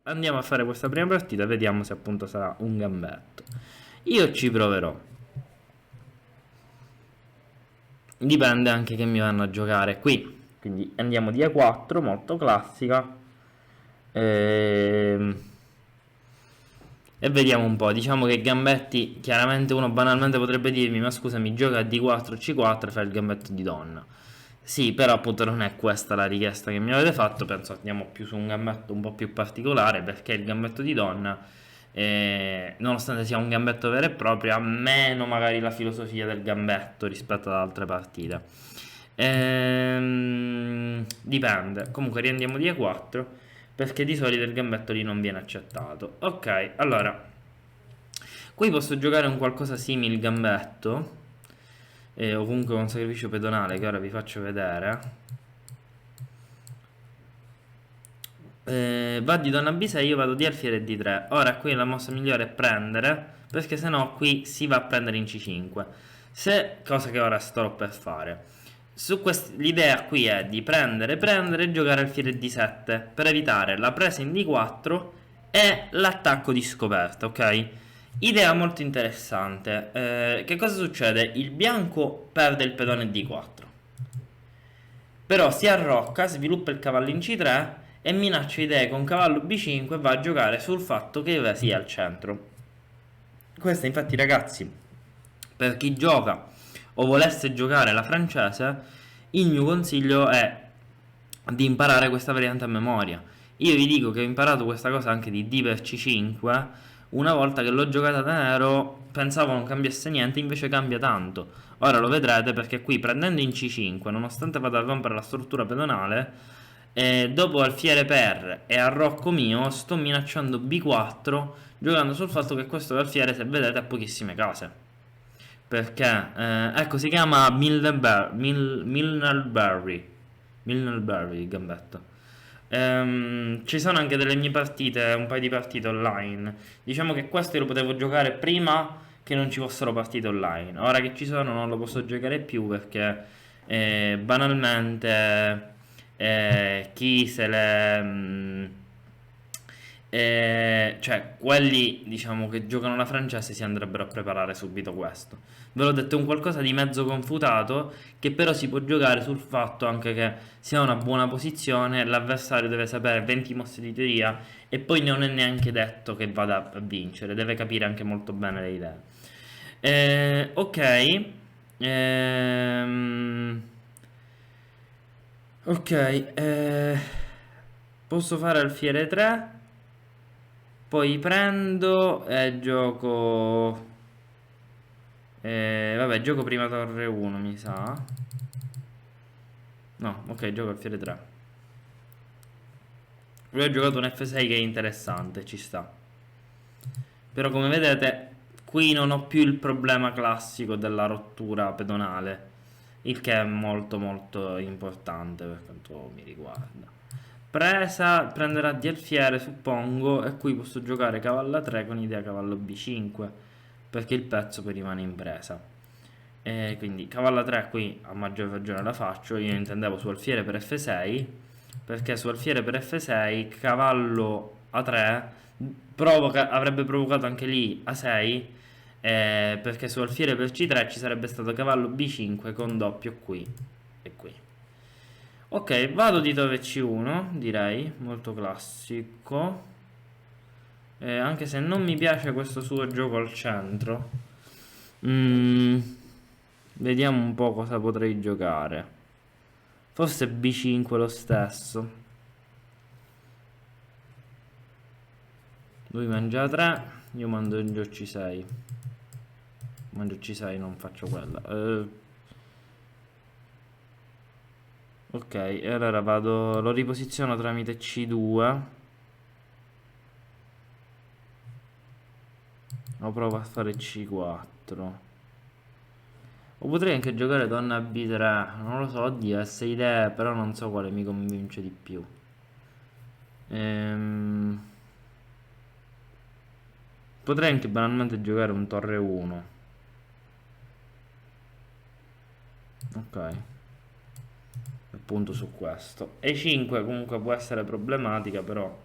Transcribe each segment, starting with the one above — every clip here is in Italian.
andiamo a fare questa prima partita, vediamo se appunto sarà un gambetto. Io ci proverò. Dipende anche che mi vanno a giocare qui. Quindi andiamo di A4, molto classica. Ehm, E vediamo un po'. Diciamo che gambetti, chiaramente uno banalmente potrebbe dirmi: ma scusa, mi gioca a D4 C4 e fa il gambetto di donna. Sì, però appunto non è questa la richiesta che mi avete fatto. Penso andiamo più su un gambetto un po' più particolare, perché il gambetto di donna, nonostante sia un gambetto vero e proprio, ha meno magari la filosofia del gambetto rispetto ad altre partite. Dipende. Comunque riandiamo di E4, perché di solito il gambetto lì non viene accettato. Ok, allora qui posso giocare un qualcosa simile gambetto, o comunque un sacrificio pedonale che ora vi faccio vedere. Va di donna B6, io vado di alfiere D3. Ora qui la mossa migliore è prendere, perché sennò qui si va a prendere in C5. Se, cosa che ora sto per fare. L'idea qui è di prendere e giocare alfiere D7 per evitare la presa in D4 e l'attacco di scoperta, ok? Idea molto interessante. Che cosa succede? Il bianco perde il pedone D4, però si arrocca, sviluppa il cavallo in C3 e minaccia idee con cavallo B5 e va a giocare sul fatto che io sia al centro. Questa infatti, ragazzi, per chi gioca o volesse giocare la francese, il mio consiglio è di imparare questa variante a memoria. Io vi dico che ho imparato questa cosa anche di D per C5. Una volta che l'ho giocata da nero pensavo non cambiasse niente, invece cambia tanto. Ora lo vedrete, perché qui prendendo in C5, nonostante vada a rompere la struttura pedonale, dopo alfiere per e arrocco mio sto minacciando B4, giocando sul fatto che questo alfiere, se vedete, ha pochissime case. Perché ecco, si chiama Milnerberry il gambetto. Ci sono anche delle mie partite, un paio di partite online. Diciamo che questo lo potevo giocare prima che non ci fossero partite online. Ora che ci sono non lo posso giocare più, perché banalmente chi se le... cioè, quelli diciamo che giocano la francese si andrebbero a preparare subito questo. Ve l'ho detto, è un qualcosa di mezzo confutato, che però si può giocare sul fatto anche che sia una buona posizione, l'avversario deve sapere 20 mosse di teoria e poi non è neanche detto che vada a vincere, deve capire anche molto bene le idee. Ok. Ehm, ok, posso fare alfiere 3, poi prendo e gioco... vabbè, gioco prima torre 1, mi sa. No, ok, gioco alfiere 3. Lui ha giocato un F6 che è interessante, ci sta. Però come vedete, qui non ho più il problema classico della rottura pedonale, il che è molto molto importante per quanto mi riguarda. Prenderà di alfiere, suppongo, e qui posso giocare cavallo A3 con idea cavallo B5, perché il pezzo poi rimane in presa. E quindi cavallo A3 qui a maggior ragione la faccio. Io intendevo su alfiere per F6, perché su alfiere per F6 cavallo A3 avrebbe provocato anche lì A6, perché su alfiere per C3 ci sarebbe stato cavallo B5 con doppio qui e qui. Ok, vado di torre C1, direi, molto classico. Anche se non mi piace questo suo gioco al centro. Mm, Vediamo un po' cosa potrei giocare. Forse B5 lo stesso. Lui mangia 3, io mando in giù C6. Mangio C6, non faccio quella. Ok, e allora vado, lo riposiziono tramite C2. Lo provo a fare C4. O potrei anche giocare donna B3. Non lo so, oddio, S idee, però non so quale mi convince di più. Potrei anche banalmente giocare un torre 1. Ok, appunto su questo. E5 comunque può essere problematica, però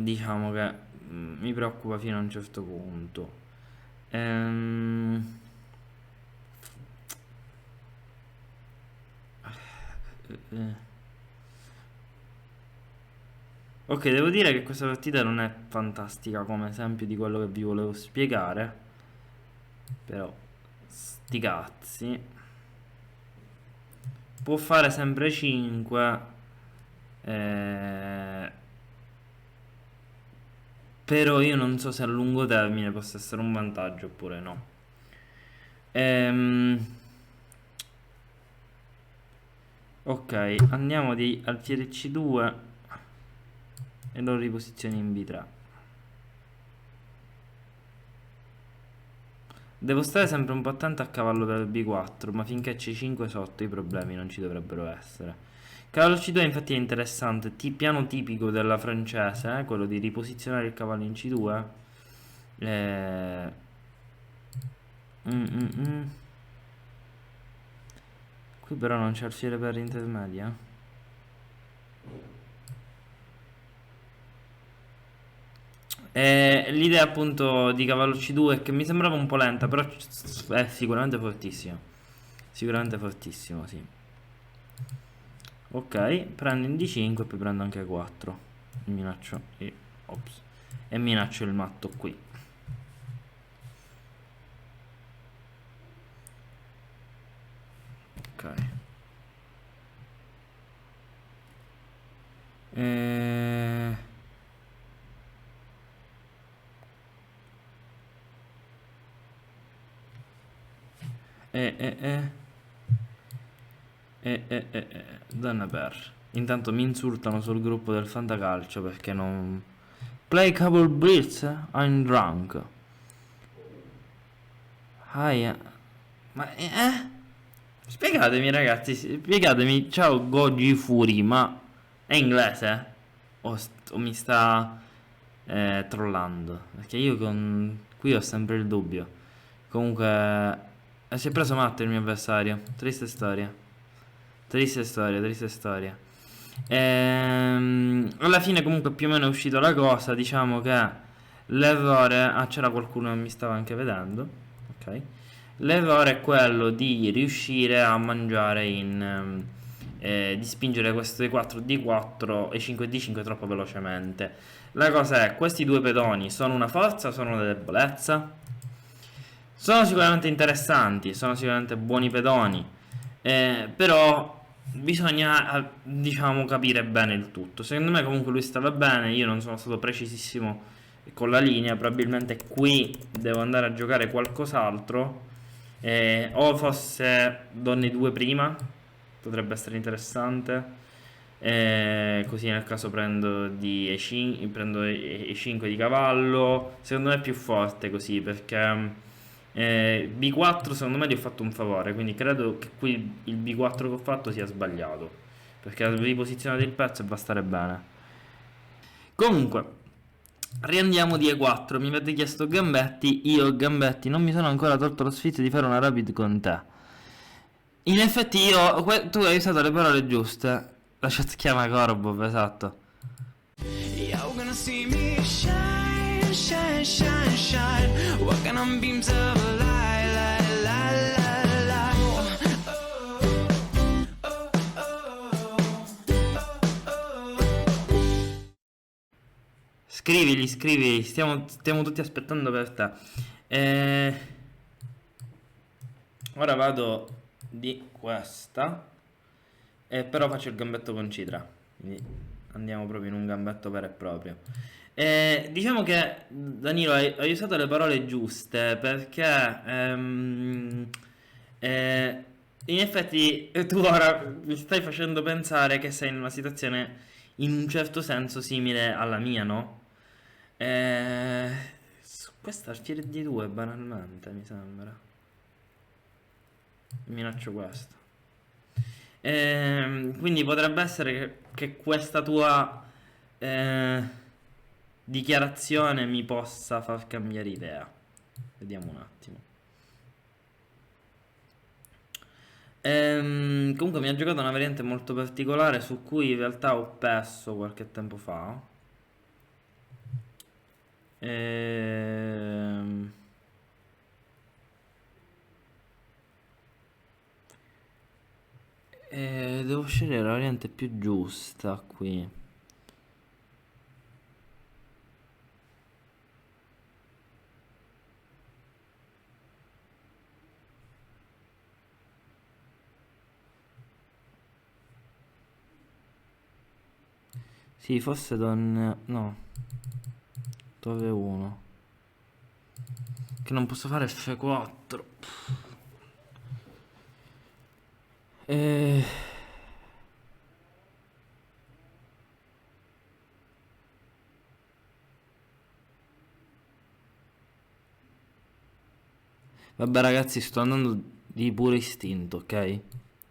diciamo che mi preoccupa fino a un certo punto. Ehm, eh. Ok, devo dire che questa partita non è fantastica come esempio di quello che vi volevo spiegare, però sti cazzi. Può fare sempre 5, eh, però io non so se a lungo termine possa essere un vantaggio oppure no. Ehm, ok, andiamo di alfiere C2 e lo riposizioni in B3. Devo stare sempre un po' attento a cavallo per B4, ma finché C5 sotto i problemi non ci dovrebbero essere. Cavallo C2 infatti è interessante, piano tipico della francese, quello di riposizionare il cavallo in C2. Eh, mm, mm, mm. Qui però non c'è alfiere per intermedia. L'idea appunto di cavallo C2 è che mi sembrava un po' lenta, però è sicuramente fortissimo. Sicuramente fortissimo, sì. Ok, prendo in D5 e poi prendo anche 4. Minaccio ops. E minaccio il matto qui. Ok. Eh... Eh, eh, eh. Donna per. Intanto mi insultano sul gruppo del Fantacalcio perché non... Play Cable Blitz? I'm drunk. Aia. Ma spiegatemi ragazzi, spiegatemi, ciao Goji Furi, ma è inglese? O mi sta trollando? Perché io qui ho sempre il dubbio. Comunque, si è preso matto il mio avversario. Triste storia. Triste storia, triste storia. Alla fine comunque più o meno è uscita la cosa, diciamo che l'errore... Ah, c'era qualcuno che mi stava anche vedendo. Ok. L'errore è quello di riuscire a mangiare di spingere questo E4 D4 e 5 D5 troppo velocemente. La cosa è, questi due pedoni sono una forza o sono una debolezza? Sono sicuramente interessanti, sono sicuramente buoni pedoni, però bisogna, diciamo, capire bene il tutto. Secondo me comunque lui stava bene, io non sono stato precisissimo con la linea, probabilmente qui devo andare a giocare qualcos'altro, o forse donne 2 prima, potrebbe essere interessante. Così nel caso prendo di E5, prendo E5 di cavallo. Secondo me è più forte così perché B4 secondo me gli ho fatto un favore. Quindi credo che qui il B4 che ho fatto sia sbagliato perché ha riposizionato il pezzo e va a stare bene. Comunque, riandiamo di E4. Mi avete chiesto Gambetti. Io, Gambetti, non mi sono ancora tolto lo sfizio di fare una rapid con te. In effetti, tu hai usato le parole giuste. La chat chiama Corbo, esatto. You're gonna see me shine, shine, shine, shine. Walking on beams of light, light, light, light, light. Scrivili, stiamo tutti aspettando per te. Ora vado di questa, però faccio il gambetto con Citra, quindi andiamo proprio in un gambetto vero e proprio. Diciamo che Danilo hai usato le parole giuste perché in effetti tu ora mi stai facendo pensare che sei in una situazione in un certo senso simile alla mia, no? Su questa alfiere di 2 banalmente mi sembra. Minaccio questo. Quindi potrebbe essere che questa tua dichiarazione mi possa far cambiare idea. Vediamo un attimo. Comunque mi ha giocato una variante molto particolare su cui in realtà ho perso qualche tempo fa. Ehm... devo scegliere la variante più giusta qui. Sì, forse donne... No, dove uno? Che non posso fare F4. Eh... Vabbè ragazzi, sto andando di puro istinto, ok?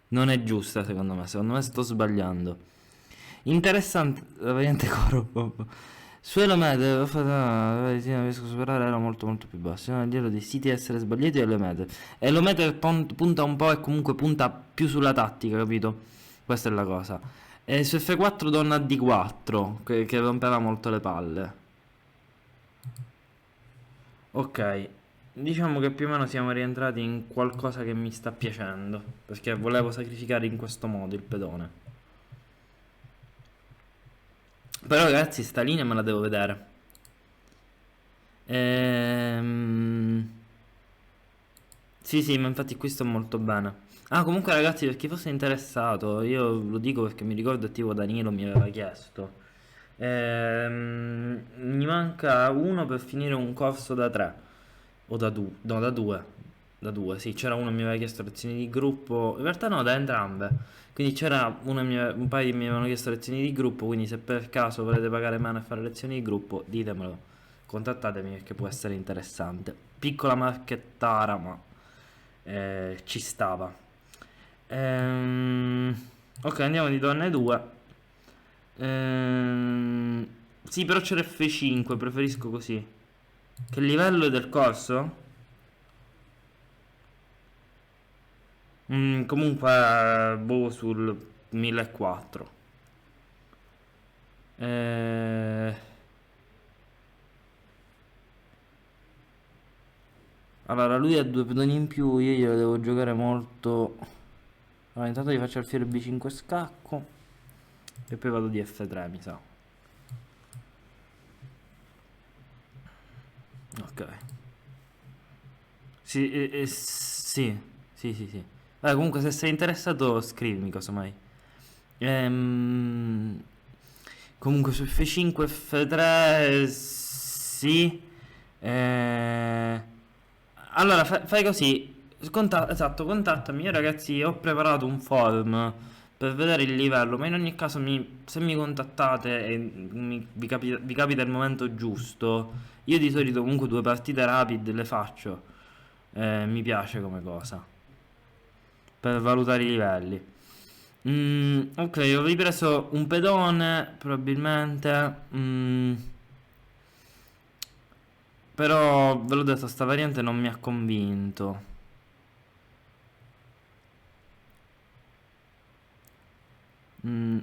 Non è giusta secondo me sto sbagliando. Interessante la variante coro. Su Elomede la riesco a superare era molto molto più bassa. Non dirlo dei siti essere sbagliati e Elomede. Elomede punta un po' e comunque punta più sulla tattica, capito? Questa è la cosa. E su F4 donna D4, che rompeva molto le palle. Ok, diciamo che più o meno siamo rientrati in qualcosa che mi sta piacendo, perché volevo sacrificare in questo modo il pedone. Però ragazzi, sta linea me la devo vedere. Ehm... Sì, sì, ma infatti qui sto molto bene. Ah, comunque ragazzi, per chi fosse interessato, io lo dico perché mi ricordo tipo Danilo mi aveva chiesto. Mi manca uno per finire un corso da 3. O da 2. No, da 2. Da 2, sì, c'era uno che mi aveva chiesto lezioni di gruppo. In realtà no, da entrambe. Quindi c'era un paio che mi avevano chiesto lezioni di gruppo, quindi se per caso volete pagare meno e fare lezioni di gruppo, ditemelo. Contattatemi perché può essere interessante. Piccola marchettara, ma ci stava. Ok, andiamo di donne 2. Sì, però c'era F5, preferisco così. Che livello è del corso? Comunque, boh, sul 1400. Eh... Allora, lui ha due pedoni in più, io glielo devo giocare molto. Allora, intanto gli faccio alfiere B5 scacco. E poi vado di F3, mi sa. Ok. Sì, sì, sì, sì, sì. Comunque, se sei interessato, scrivimi, casomai. Ehm, Comunque su F5, F3, sì. Eh, allora, fai così. Esatto, contattami. Io ragazzi ho preparato un form per vedere il livello, ma in ogni caso se mi contattate e vi capita il momento giusto, io di solito comunque due partite rapide le faccio. Mi piace come cosa. Per valutare i livelli. Ok, ho ripreso un pedone, probabilmente. Però ve l'ho detto, sta variante non mi ha convinto.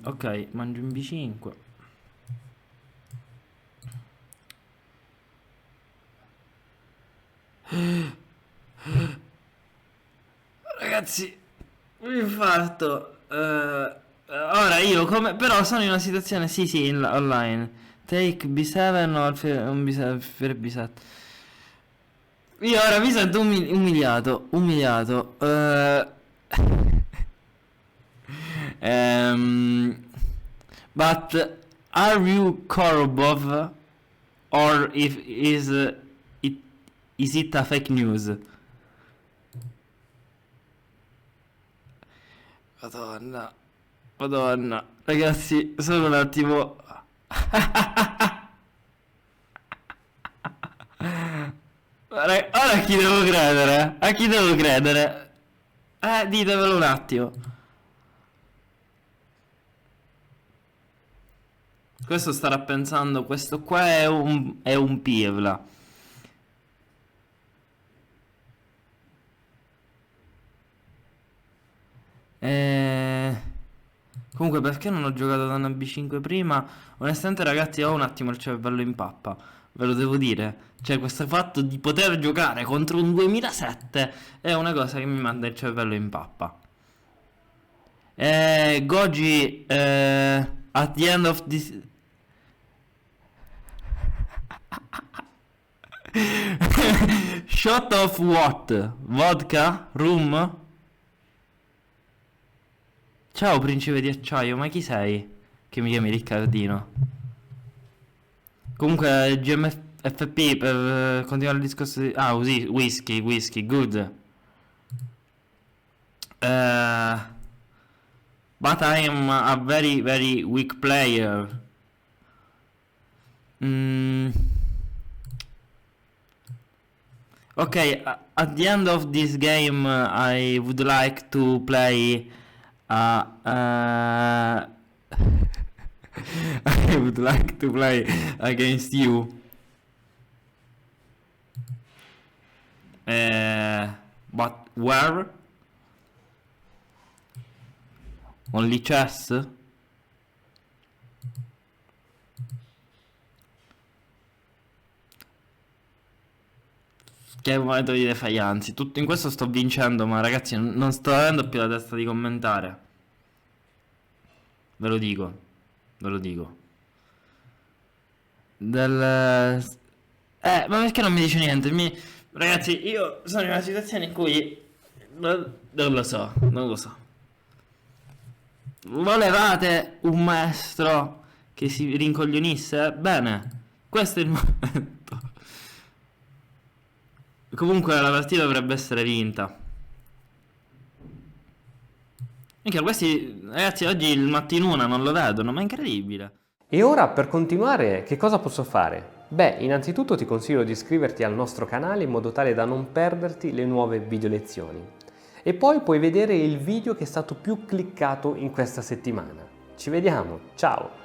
Ok, mangio in B5. Ragazzi, un infarto. Ora io come... Però sono in una situazione, sì, sì, online. Take B7 o un B7, B7. Io ora mi sento umiliato, umiliato. But are you Korobov or if it is it a fake news? Madonna, Madonna, ragazzi, solo un attimo. Ora a chi devo credere? A chi devo credere? Ditemelo un attimo. Questo starà pensando, questo qua è un Pievla. Eh... Comunque, perché non ho giocato da una B5 prima? Onestamente, ragazzi, ho un attimo il cervello in pappa. ve lo devo dire. Cioè, questo fatto di poter giocare contro un 2007 è una cosa che mi manda il cervello in pappa. Goji, at the end of this... Shot of what? Vodka? Rum? Ciao principe di acciaio, ma chi sei? Che mi chiami Riccardino. Comunque GMFP per continuare il discorso di... Ah, whisky, good. But I am a very, very weak player. Ok, at the end of this game I would like to play I would like to play against you. But where? Only chess? Che metodi di defianza. Tutto in questo sto vincendo, ma ragazzi non sto avendo più la testa di commentare. Ve lo dico. Ve lo dico. Ma perché non mi dice niente? Ragazzi, io sono in una situazione in cui... Non lo so, non lo so. Volevate un maestro che si rincoglionisse? Bene, questo è il momento. Comunque la partita dovrebbe essere vinta. Minchia, questi ragazzi oggi il mattinuna non lo vedono, ma è incredibile. E ora per continuare che cosa posso fare? Beh, innanzitutto ti consiglio di iscriverti al nostro canale in modo tale da non perderti le nuove video lezioni. E poi puoi vedere il video che è stato più cliccato in questa settimana. Ci vediamo, ciao!